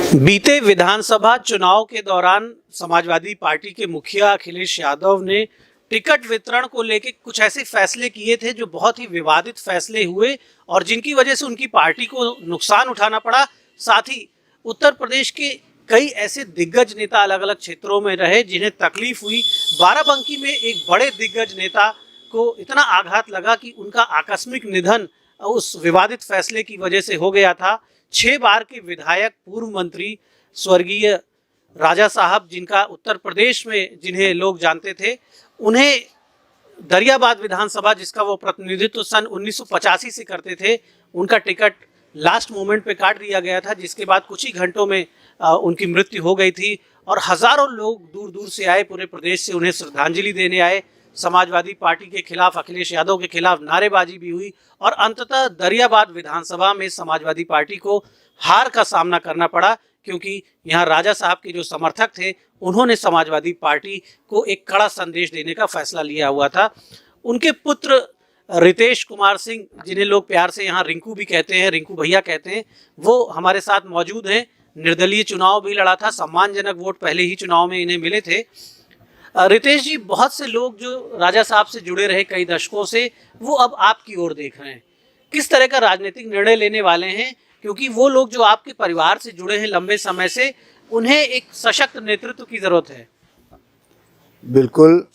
बीते विधानसभा चुनाव के दौरान समाजवादी पार्टी के मुखिया अखिलेश यादव ने टिकट वितरण को लेकर कुछ ऐसे फैसले किए थे जो बहुत ही विवादित फैसले हुए और जिनकी वजह से उनकी पार्टी को नुकसान उठाना पड़ा। साथ ही उत्तर प्रदेश के कई ऐसे दिग्गज नेता अलग अलग क्षेत्रों में रहे जिन्हें तकलीफ हुई। बाराबंकी में एक बड़े दिग्गज नेता को इतना आघात लगा कि उनका आकस्मिक निधन उस विवादित फैसले की वजह से हो गया था। 6 बार के विधायक पूर्व मंत्री स्वर्गीय राजा साहब, जिनका उत्तर प्रदेश में जिन्हें लोग जानते थे, उन्हें दरियाबाद विधानसभा, जिसका वो प्रतिनिधित्व सन 1985 से करते थे, उनका टिकट लास्ट मोमेंट पे काट दिया गया था, जिसके बाद कुछ ही घंटों में उनकी मृत्यु हो गई थी और हजारों लोग दूर दूर से आए, पूरे प्रदेश से उन्हें श्रद्धांजलि देने आए। समाजवादी पार्टी के खिलाफ, अखिलेश यादव के खिलाफ नारेबाजी भी हुई और अंततः दरियाबाद विधानसभा में समाजवादी पार्टी को हार का सामना करना पड़ा, क्योंकि यहाँ राजा साहब के जो समर्थक थे उन्होंने समाजवादी पार्टी को एक कड़ा संदेश देने का फैसला लिया हुआ था। उनके पुत्र रितेश कुमार सिंह, जिन्हें लोग प्यार से यहाँ रिंकू भी कहते हैं, रिंकू भैया कहते हैं, वो हमारे साथ मौजूद हैं। निर्दलीय चुनाव भी लड़ा था, सम्मानजनक वोट पहले ही चुनाव में इन्हें मिले थे। रितेश जी, बहुत से लोग जो राजा साहब से जुड़े रहे कई दशकों से, वो अब आपकी ओर देख रहे हैं। किस तरह का राजनीतिक निर्णय लेने वाले हैं, क्योंकि वो लोग जो आपके परिवार से जुड़े हैं लंबे समय से, उन्हें एक सशक्त नेतृत्व की जरूरत है। बिल्कुल,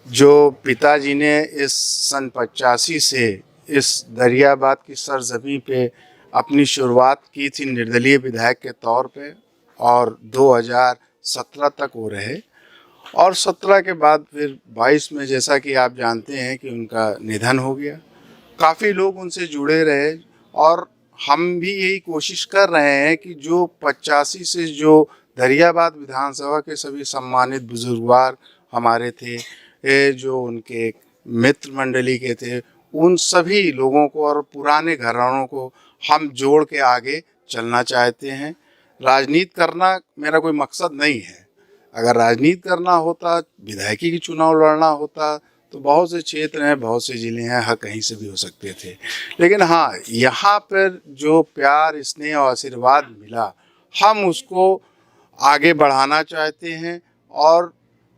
जो पिताजी ने इस सन 85 से इस दरियाबाद की सरजमी पे अपनी शुरुआत की थी निर्दलीय विधायक के तौर पे, और 2017 तक वो रहे, और 17 के बाद फिर 22 में, जैसा कि आप जानते हैं, कि उनका निधन हो गया। काफ़ी लोग उनसे जुड़े रहे और हम भी यही कोशिश कर रहे हैं कि जो 85 से जो दरियाबाद विधानसभा के सभी सम्मानित बुजुर्गवार हमारे थे, जो उनके मित्र मंडली के थे, उन सभी लोगों को और पुराने घरानों को हम जोड़ के आगे चलना चाहते हैं। राजनीति करना मेरा कोई मकसद नहीं है। अगर राजनीति करना होता, विधायकी की चुनाव लड़ना होता, तो बहुत से क्षेत्र हैं, बहुत से ज़िले हैं, हर कहीं से भी हो सकते थे। लेकिन हाँ, यहाँ पर जो प्यार, स्नेह और आशीर्वाद मिला, हम उसको आगे बढ़ाना चाहते हैं और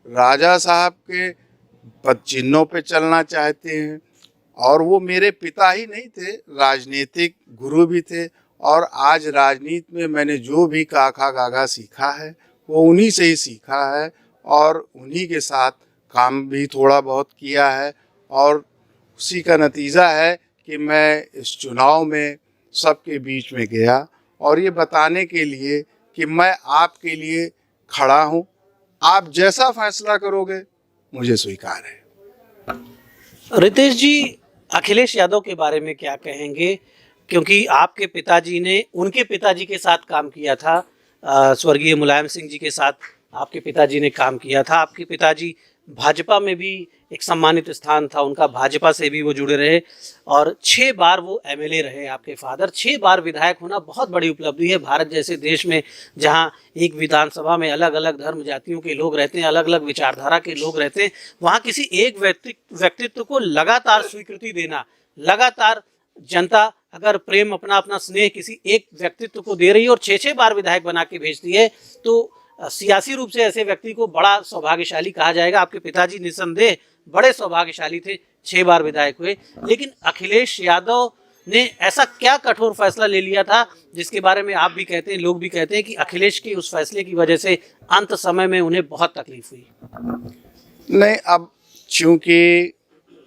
राजा साहब के पद चिन्हों पे चलना चाहते हैं। और वो मेरे पिता ही नहीं थे, राजनीतिक गुरु भी थे, और आज राजनीति में मैंने जो भी काका गागा सीखा है वो उन्हीं से ही सीखा है और उन्हीं के साथ काम भी थोड़ा बहुत किया है, और उसी का नतीजा है कि मैं इस चुनाव में सबके बीच में गया और ये बताने के लिए कि मैं आपके लिए खड़ा हूँ। आप जैसा फैसला करोगे मुझे स्वीकार है। रितेश जी, अखिलेश यादव के बारे में क्या कहेंगे, क्योंकि आपके पिताजी ने उनके पिताजी के साथ काम किया था, स्वर्गीय मुलायम सिंह जी के साथ आपके पिताजी ने काम किया था। आपके पिताजी भाजपा में भी एक सम्मानित स्थान था उनका, भाजपा से भी वो जुड़े रहे और 6 बार वो एमएलए रहे। आपके फादर 6 बार विधायक होना बहुत बड़ी उपलब्धि है। भारत जैसे देश में, जहां एक विधानसभा में अलग अलग धर्म जातियों के लोग रहते हैं, अलग अलग विचारधारा के लोग रहते हैं, वहां किसी एक व्यक्तित्व को लगातार स्वीकृति देना, लगातार जनता अगर प्रेम, अपना अपना स्नेह किसी एक व्यक्तित्व को दे रही है और 6-6 बार विधायक बना के भेजती है, तो सियासी रूप से ऐसे व्यक्ति को बड़ा सौभाग्यशाली कहा जाएगा। आपके पिताजी निसंदेह बड़े सौभाग्यशाली थे, 6 बार विधायक हुए। लेकिन अखिलेश यादव ने ऐसा क्या कठोर फैसला ले लिया था जिसके बारे में आप भी कहते हैं, लोग भी कहते हैं कि अखिलेश के उस फैसले की वजह से अंत समय में उन्हें बहुत तकलीफ हुई? नहीं, अब चूँकि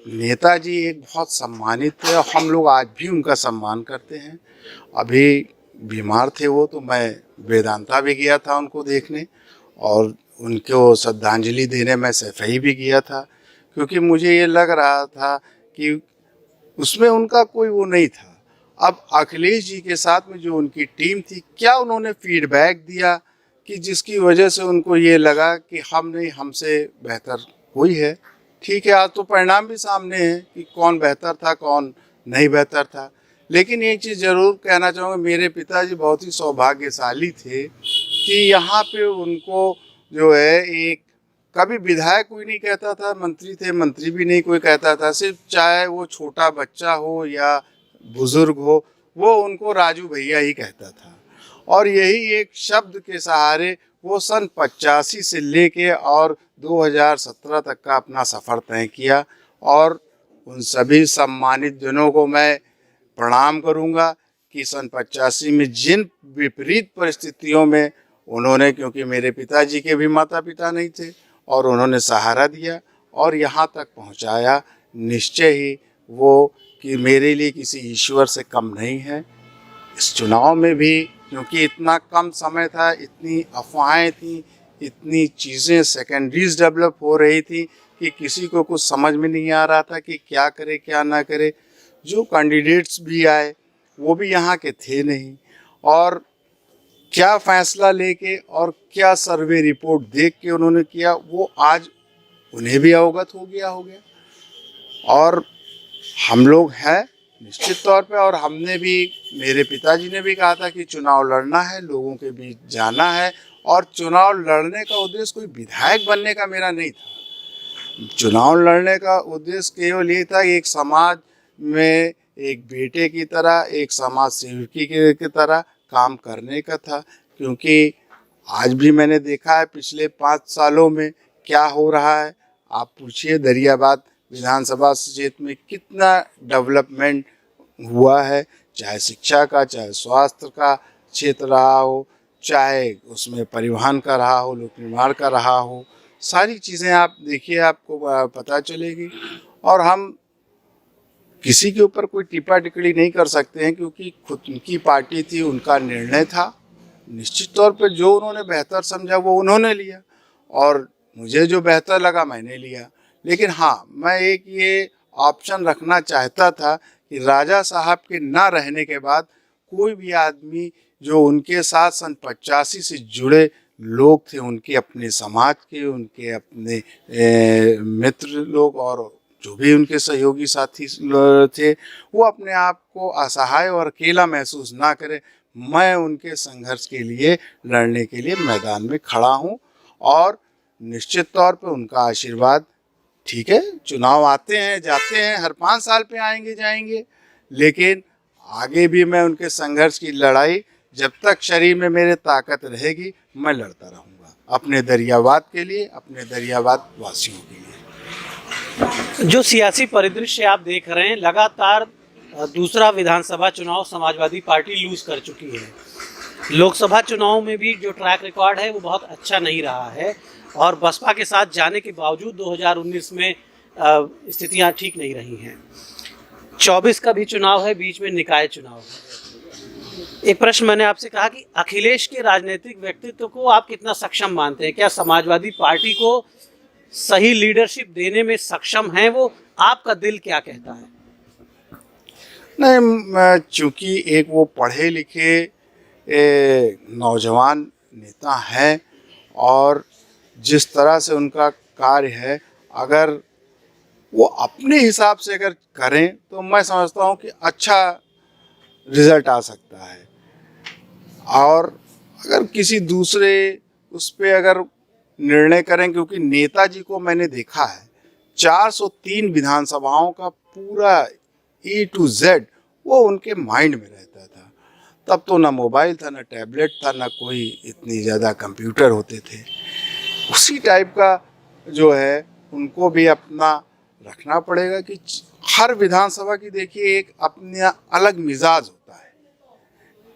नेताजी एक बहुत सम्मानित थे और हम लोग आज भी उनका सम्मान करते हैं। अभी बीमार थे वो, तो मैं वेदांता भी गया था उनको देखने और उनको श्रद्धांजलि देने मैं सैफई भी गया था, क्योंकि मुझे ये लग रहा था कि उसमें उनका कोई वो नहीं था। अब अखिलेश जी के साथ में जो उनकी टीम थी, क्या उन्होंने फीडबैक दिया कि जिसकी वजह से उनको ये लगा कि हम नहीं, हमसे बेहतर कोई है। ठीक है, आज तो परिणाम भी सामने है कि कौन बेहतर था, कौन नहीं बेहतर था। लेकिन एक चीज़ ज़रूर कहना चाहूँगा, मेरे पिताजी बहुत ही सौभाग्यशाली थे कि यहाँ पे उनको जो है, एक कभी विधायक कोई नहीं कहता था, मंत्री थे मंत्री भी नहीं कोई कहता था, सिर्फ चाहे वो छोटा बच्चा हो या बुज़ुर्ग हो, वो उनको राजू भैया ही कहता था। और यही एक शब्द के सहारे वो सन 85 से लेके और 2017 तक का अपना सफ़र तय किया। और उन सभी सम्मानित जनों को मैं प्रणाम करूंगा कि सन 85 में जिन विपरीत परिस्थितियों में उन्होंने, क्योंकि मेरे पिताजी के भी माता पिता नहीं थे, और उन्होंने सहारा दिया और यहाँ तक पहुँचाया, निश्चय ही वो कि मेरे लिए किसी ईश्वर से कम नहीं है। इस चुनाव में भी क्योंकि इतना कम समय था, इतनी अफवाहें थी, इतनी चीज़ें सेकेंडरीज डेवलप हो रही थी कि किसी को कुछ समझ में नहीं आ रहा था कि क्या करे क्या ना करे। जो कैंडिडेट्स भी आए वो भी यहाँ के थे नहीं, और क्या फैसला लेके और क्या सर्वे रिपोर्ट देख के उन्होंने किया वो आज उन्हें भी अवगत हो गया। और हम लोग हैं निश्चित तौर पे, और हमने भी, मेरे पिताजी ने भी कहा था कि चुनाव लड़ना है, लोगों के बीच जाना है। और चुनाव लड़ने का उद्देश्य कोई विधायक बनने का मेरा नहीं था। चुनाव लड़ने का उद्देश्य केवल ये था कि एक समाज में एक बेटे की तरह, एक समाज सेवकी की तरह काम करने का था। क्योंकि आज भी मैंने देखा है पिछले 5 सालों में क्या हो रहा है। आप पूछिए दरियाबाद विधानसभा क्षेत्र में कितना डेवलपमेंट हुआ है, चाहे शिक्षा का, चाहे स्वास्थ्य का क्षेत्र रहा हो, चाहे उसमें परिवहन का रहा हो, लोक निर्माण का रहा हो, सारी चीज़ें आप देखिए आपको पता चलेगी। और हम किसी के ऊपर कोई टिप्पा टिप्पणी नहीं कर सकते हैं, क्योंकि खुद उनकी पार्टी थी, उनका निर्णय था। निश्चित तौर पे जो उन्होंने बेहतर समझा वो उन्होंने लिया, और मुझे जो बेहतर लगा मैंने लिया। लेकिन हाँ, मैं एक ये ऑप्शन रखना चाहता था कि राजा साहब के ना रहने के बाद कोई भी आदमी जो उनके साथ सन 85 से जुड़े लोग थे, उनके अपने समाज के, उनके अपने मित्र लोग और जो भी उनके सहयोगी साथी थे, वो अपने आप को असहाय और अकेला महसूस ना करे। मैं उनके संघर्ष के लिए, लड़ने के लिए मैदान में खड़ा हूँ। और निश्चित तौर पे उनका आशीर्वाद, ठीक है चुनाव आते हैं जाते हैं, हर 5 साल पे आएंगे जाएंगे, लेकिन आगे भी मैं उनके संघर्ष की लड़ाई, जब तक शरीर में मेरे ताकत रहेगी, मैं लड़ता रहूँगा अपने दरियाबाद के लिए, अपने दरियाबाद वासियों के लिए। जो सियासी परिदृश्य आप देख रहे हैं, लगातार दूसरा विधानसभा चुनाव समाजवादी पार्टी लूज कर चुकी है। लोकसभा चुनाव में भी जो ट्रैक रिकॉर्ड है वो बहुत अच्छा नहीं रहा है, और बसपा के साथ जाने के बावजूद 2019 में स्थितियां ठीक नहीं रही हैं। 24 का भी चुनाव है, बीच में निकाय चुनाव है। एक प्रश्न मैंने आपसे कहा कि अखिलेश के राजनीतिक व्यक्तित्व को आप कितना सक्षम मानते हैं? क्या समाजवादी पार्टी को सही लीडरशिप देने में सक्षम है वो? आपका दिल क्या कहता है? नहीं, चूँकि एक वो पढ़े लिखे नौजवान नेता हैं, और जिस तरह से उनका कार्य है, अगर वो अपने हिसाब से अगर करें तो मैं समझता हूँ कि अच्छा रिजल्ट आ सकता है। और अगर किसी दूसरे उस पर अगर निर्णय करें, क्योंकि नेताजी को मैंने देखा है 403 विधानसभाओं का पूरा A to Z वो उनके माइंड में रहता था। तब तो ना मोबाइल था, ना टैबलेट था, ना कोई इतनी ज़्यादा कंप्यूटर होते थे। उसी टाइप का जो है उनको भी अपना रखना पड़ेगा कि हर विधानसभा की देखिए एक अपना अलग मिजाज होता है।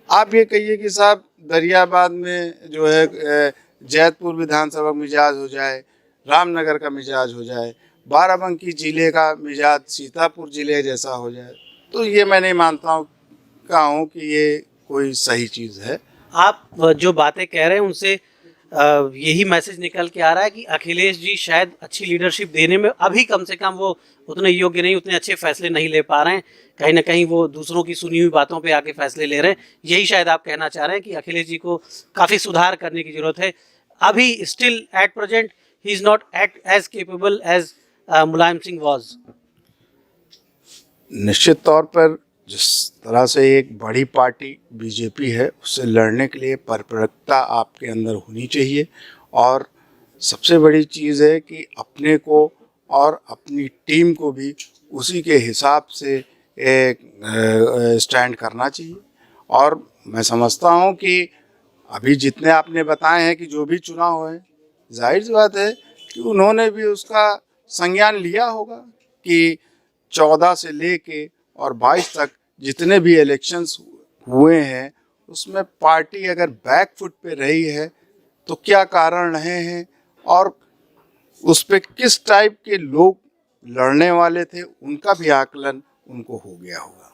आप ये कहिए कि साहब दरियाबाद में जो है जैतपुर विधानसभा मिजाज हो जाए, रामनगर का मिजाज हो जाए, बाराबंकी जिले का मिजाज सीतापुर जिले जैसा हो जाए, तो ये मैं नहीं मानता हूँ कि ये कोई सही चीज़ है। आप जो बातें कह रहे हैं उनसे यही मैसेज निकल के आ रहा है कि अखिलेश जी शायद अच्छी लीडरशिप देने में अभी कम से कम वो उतने योग्य नहीं, उतने अच्छे फैसले नहीं ले पा रहे हैं। कहीं ना कहीं वो दूसरों की सुनी हुई बातों पे आके फैसले ले रहे हैं। यही शायद आप कहना चाह रहे हैं कि अखिलेश जी को काफ़ी सुधार करने की ज़रूरत है। अभी still at present he is not as capable as Mulayam Singh was. निश्चित तौर पर जिस तरह से एक बड़ी पार्टी बीजेपी है, उससे लड़ने के लिए परपरकता आपके अंदर होनी चाहिए। और सबसे बड़ी चीज़ है कि अपने को और अपनी टीम को भी उसी के हिसाब से स्टैंड करना चाहिए। और मैं समझता हूँ कि अभी जितने आपने बताए हैं कि जो भी चुनाव हुए, जाहिर सी बात है कि उन्होंने भी उसका संज्ञान लिया होगा कि 14 से लेके और 22 तक जितने भी इलेक्शंस हुए हैं उसमें पार्टी अगर बैक फुट पे रही है तो क्या कारण रहे हैं और उस पे किस टाइप के लोग लड़ने वाले थे, उनका भी आकलन उनको हो गया होगा।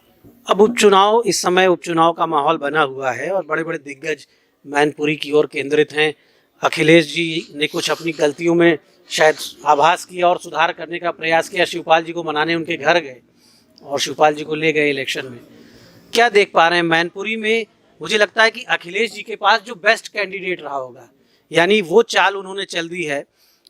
अब उपचुनाव, इस समय उपचुनाव का माहौल बना हुआ है और बड़े बड़े दिग्गज मैनपुरी की ओर केंद्रित हैं। अखिलेश जी ने कुछ अपनी गलतियों में शायद आभास किया और सुधार करने का प्रयास किया। शिवपाल जी को मनाने उनके घर गए और शिवपाल जी को ले गए इलेक्शन में। क्या देख पा रहे हैं मैनपुरी में? मुझे लगता है कि अखिलेश जी के पास जो बेस्ट कैंडिडेट रहा होगा, यानी वो चाल उन्होंने चल दी है।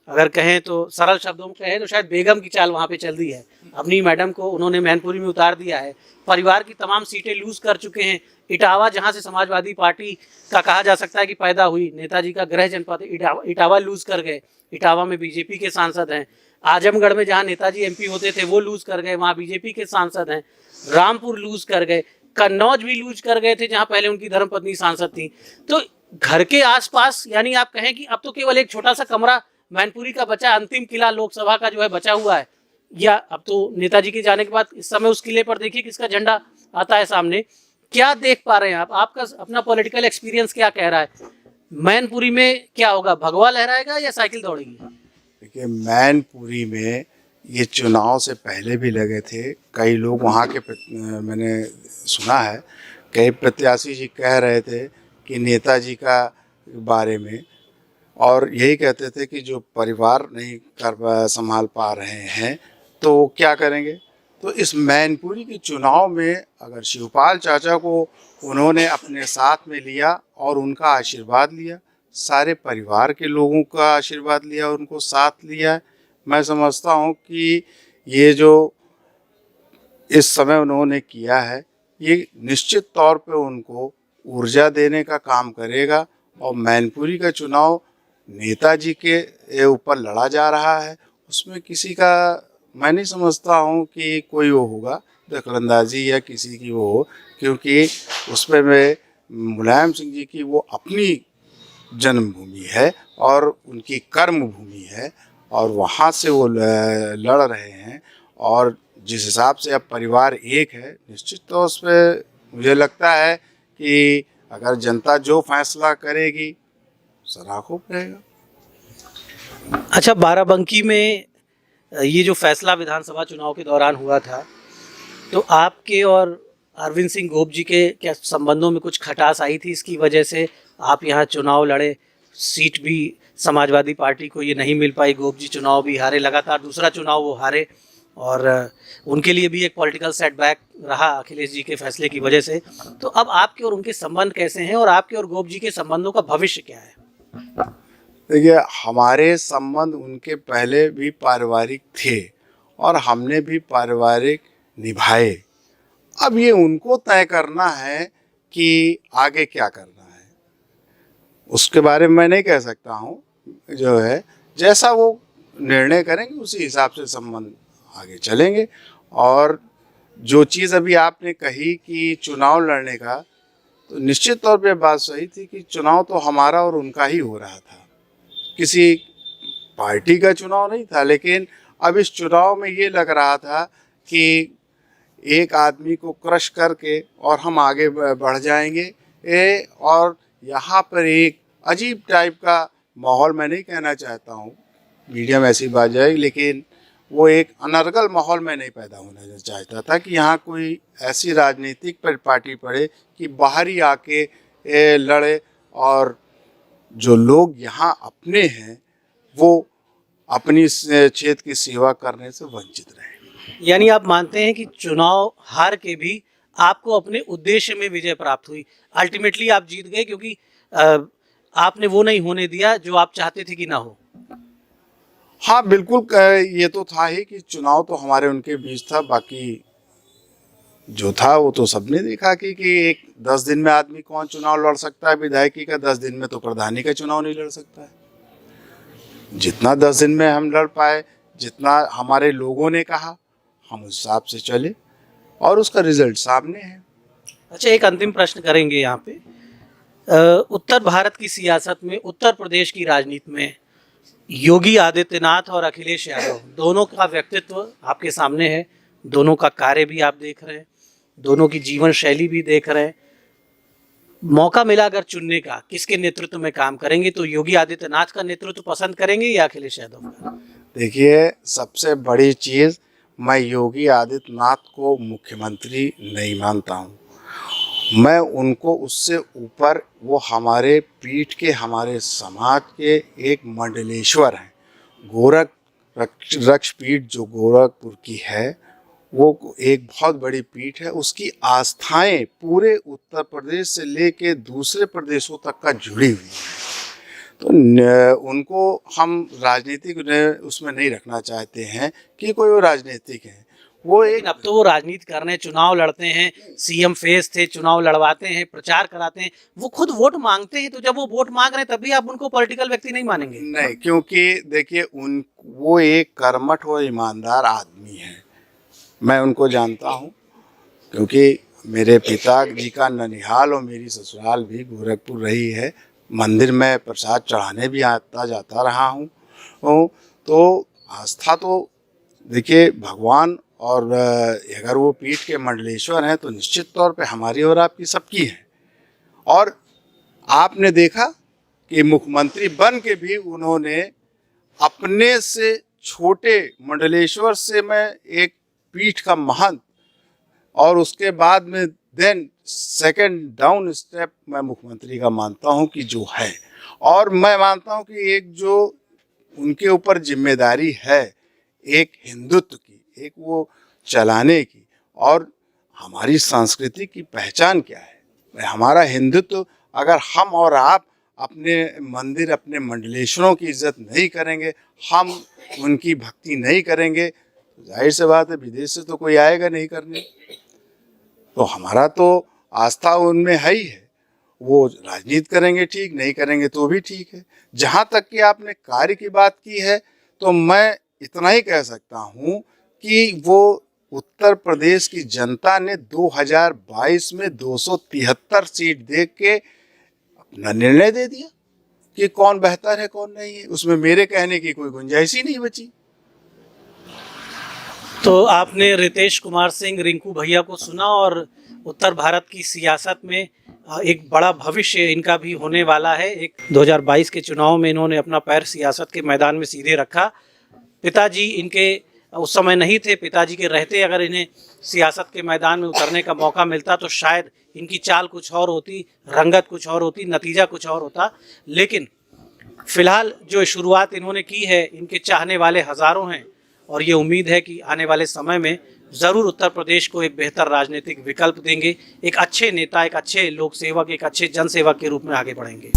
अगर कहें तो सरल शब्दों में कहें तो शायद बेगम की चाल वहाँ पे चल दी है। अपनी मैडम को उन्होंने मैनपुरी में उतार दिया है। परिवार की तमाम सीटें लूज कर चुके हैं। इटावा, जहाँ से समाजवादी पार्टी का कहा जा सकता है कि पैदा हुई, नेताजी का गृह जनपद, इटावा लूज कर गए। इटावा में बीजेपी के सांसद हैं। आजमगढ़ में जहाँ नेताजी एमपी होते थे वो लूज कर गए, वहाँ बीजेपी के सांसद हैं। रामपुर लूज कर गए, कन्नौज भी लूज कर गए थे जहाँ पहले उनकी धर्मपत्नी सांसद थी। तो घर के आसपास, यानी आप कहें कि अब तो केवल एक छोटा सा कमरा मैनपुरी का बचा, अंतिम किला लोकसभा का जो है बचा हुआ है। या अब तो नेताजी के जाने के बाद इस समय उस किले पर देखिए किसका झंडा आता है सामने। क्या देख पा रहे हैं आप? आपका अपना पॉलिटिकल एक्सपीरियंस क्या कह रहा है? मैनपुरी में क्या होगा? भगवा लहराएगा या साइकिल दौड़ेगी? देखिए, मैनपुरी में ये चुनाव से पहले भी लगे थे कई लोग वहाँ के मैंने सुना है कई प्रत्याशी जी कह रहे थे कि नेताजी का बारे में, और यही कहते थे कि जो परिवार नहीं संभाल पा रहे हैं तो क्या करेंगे। तो इस मैनपुरी के चुनाव में अगर शिवपाल चाचा को उन्होंने अपने साथ में लिया और उनका आशीर्वाद लिया, सारे परिवार के लोगों का आशीर्वाद लिया, उनको साथ लिया, मैं समझता हूँ कि ये जो इस समय उन्होंने किया है ये निश्चित तौर पे उनको ऊर्जा देने का काम करेगा। और मैनपुरी का चुनाव नेताजी के ऊपर लड़ा जा रहा है, उसमें किसी का मैं नहीं समझता हूँ कि कोई वो होगा दखलंदाजी या किसी की वो हो, क्योंकि उसमें में मुलायम सिंह जी की वो अपनी जन्मभूमि है और उनकी कर्म भूमि है और वहाँ से वो लड़ रहे हैं। और जिस हिसाब से अब परिवार एक है, निश्चित तौर पे मुझे लगता है कि अगर जनता जो फैसला करेगी सराखों पे रहेगा। अच्छा, बाराबंकी में ये जो फैसला विधानसभा चुनाव के दौरान हुआ था, तो आपके और अरविंद सिंह गोप जी के क्या संबंधों में कुछ खटास आई थी? इसकी वजह से आप यहाँ चुनाव लड़े, सीट भी समाजवादी पार्टी को ये नहीं मिल पाई, गोप जी चुनाव भी हारे, लगातार दूसरा चुनाव वो हारे और उनके लिए भी एक पॉलिटिकल सेटबैक रहा अखिलेश जी के फैसले की वजह से। तो अब आपके और उनके संबंध कैसे हैं और आपके और गोप जी के संबंधों का भविष्य क्या है? देखिए, हमारे संबंध उनके पहले भी पारिवारिक थे और हमने भी पारिवारिक निभाए। अब ये उनको तय करना है कि आगे क्या करना है, उसके बारे में मैं नहीं कह सकता हूँ। जो है जैसा वो निर्णय करेंगे उसी हिसाब से संबंध आगे चलेंगे। और जो चीज़ अभी आपने कही कि चुनाव लड़ने का, तो निश्चित तौर पे बात सही थी कि चुनाव तो हमारा और उनका ही हो रहा था, किसी पार्टी का चुनाव नहीं था। लेकिन अब इस चुनाव में ये लग रहा था कि एक आदमी को क्रश करके और हम आगे बढ़ जाएंगे। और यहाँ पर एक अजीब टाइप का माहौल, मैं नहीं कहना चाहता हूँ मीडिया में ऐसी बात जाएगी, लेकिन वो एक अनर्गल माहौल में नहीं पैदा होना चाहता था कि यहाँ कोई ऐसी राजनीतिक पार्टी पड़े कि बाहर ही आके लड़े और जो लोग यहाँ अपने हैं वो अपनी क्षेत्र की सेवा करने से वंचित रहे। यानी आप मानते हैं कि चुनाव हार के भी आपको अपने उद्देश्य में विजय प्राप्त हुई, अल्टीमेटली आप जीत गए, क्योंकि आपने वो नहीं होने दिया जो आप चाहते थे कि ना हो। हाँ बिल्कुल, ये तो था ही कि चुनाव तो हमारे उनके बीच था, बाकी जो था वो तो सबने देखा कि एक 10 दिन में आदमी कौन चुनाव लड़ सकता है विधायकी का, 10 दिन में तो प्रधानी का चुनाव नहीं लड़ सकता है। जितना 10 दिन में हम लड़ पाए, जितना हमारे लोगों ने कहा, हम उस हिसाब से चले और उसका रिजल्ट सामने है। अच्छा, एक अंतिम प्रश्न करेंगे यहाँ पे। उत्तर भारत की सियासत में, उत्तर प्रदेश की राजनीति में योगी आदित्यनाथ और अखिलेश यादव दोनों का व्यक्तित्व आपके सामने है, दोनों का कार्य भी आप देख रहे हैं, दोनों की जीवन शैली भी देख रहे हैं। मौका मिला अगर चुनने का, किसके नेतृत्व में काम करेंगे, तो योगी आदित्यनाथ का नेतृत्व पसंद करेंगे या अखिलेश यादव का? देखिए, सबसे बड़ी चीज़, मैं योगी आदित्यनाथ को मुख्यमंत्री नहीं मानता हूँ। मैं उनको उससे ऊपर, वो हमारे पीठ के, हमारे समाज के एक मंडलेश्वर हैं। गोरख रक्ष पीठ जो गोरखपुर की है, वो एक बहुत बड़ी पीठ है। उसकी आस्थाएं पूरे उत्तर प्रदेश से लेके दूसरे प्रदेशों तक का जुड़ी हुई है। तो उनको हम राजनीतिक उसमें नहीं रखना चाहते हैं कि कोई वो राजनीतिक है। वो एक, अब तो वो राजनीति कर रहे हैं, चुनाव लड़ते हैं, सीएम फेस थे, चुनाव लड़वाते हैं, प्रचार कराते हैं, वो खुद वोट मांगते हैं। तो जब वो वोट मांग रहे हैं तभी आप उनको पॉलिटिकल व्यक्ति नहीं मानेंगे? नहीं, क्योंकि देखिए, वो एक कर्मठ और ईमानदार आदमी है। मैं उनको जानता हूँ, क्योंकि मेरे पिता जी का ननिहाल और मेरी ससुराल भी गोरखपुर रही है। मंदिर में प्रसाद चढ़ाने भी आता जाता रहा हूँ। तो आस्था तो देखिए, भगवान, और अगर वो पीठ के मंडलेश्वर हैं तो निश्चित तौर पे हमारी और आपकी सबकी है। और आपने देखा कि मुख्यमंत्री बन के भी उन्होंने अपने से छोटे मंडलेश्वर से, मैं एक पीठ का महंत, और उसके बाद में देन सेकंड डाउन स्टेप मैं मुख्यमंत्री का मानता हूं कि जो है। और मैं मानता हूं कि एक जो उनके ऊपर जिम्मेदारी है एक हिंदुत्व की, एक वो चलाने की, और हमारी संस्कृति की पहचान क्या है, हमारा हिंदुत्व। अगर हम और आप अपने मंदिर, अपने मंडलेश्वरों की इज्जत नहीं करेंगे, हम उनकी भक्ति नहीं करेंगे, जाहिर सी बात है विदेश से तो कोई आएगा नहीं करने। तो हमारा तो आस्था उनमें है ही है। वो राजनीति करेंगे ठीक, नहीं करेंगे तो भी ठीक है। जहाँ तक कि आपने कार्य की बात की है, तो मैं इतना ही कह सकता हूँ कि वो उत्तर प्रदेश की जनता ने 2022 में 273 सीट दे के अपना निर्णय दे दिया कि कौन बेहतर है कौन नहीं है। उसमें मेरे कहने की कोई गुंजाइश ही नहीं बची। तो आपने रितेश कुमार सिंह, रिंकू भैया को सुना, और उत्तर भारत की सियासत में एक बड़ा भविष्य इनका भी होने वाला है। एक 2022 के चुनाव में इन्होंने अपना पैर सियासत के मैदान में सीधे रखा। पिताजी इनके उस समय नहीं थे, पिताजी के रहते अगर इन्हें सियासत के मैदान में उतरने का मौका मिलता तो शायद इनकी चाल कुछ और होती, रंगत कुछ और होती, नतीजा कुछ और होता। लेकिन फिलहाल जो शुरुआत इन्होंने की है, इनके चाहने वाले हज़ारों हैं, और ये उम्मीद है कि आने वाले समय में ज़रूर उत्तर प्रदेश को एक बेहतर राजनीतिक विकल्प देंगे, एक अच्छे नेता, एक अच्छे लोक सेवक, एक अच्छे जनसेवक के रूप में आगे बढ़ेंगे।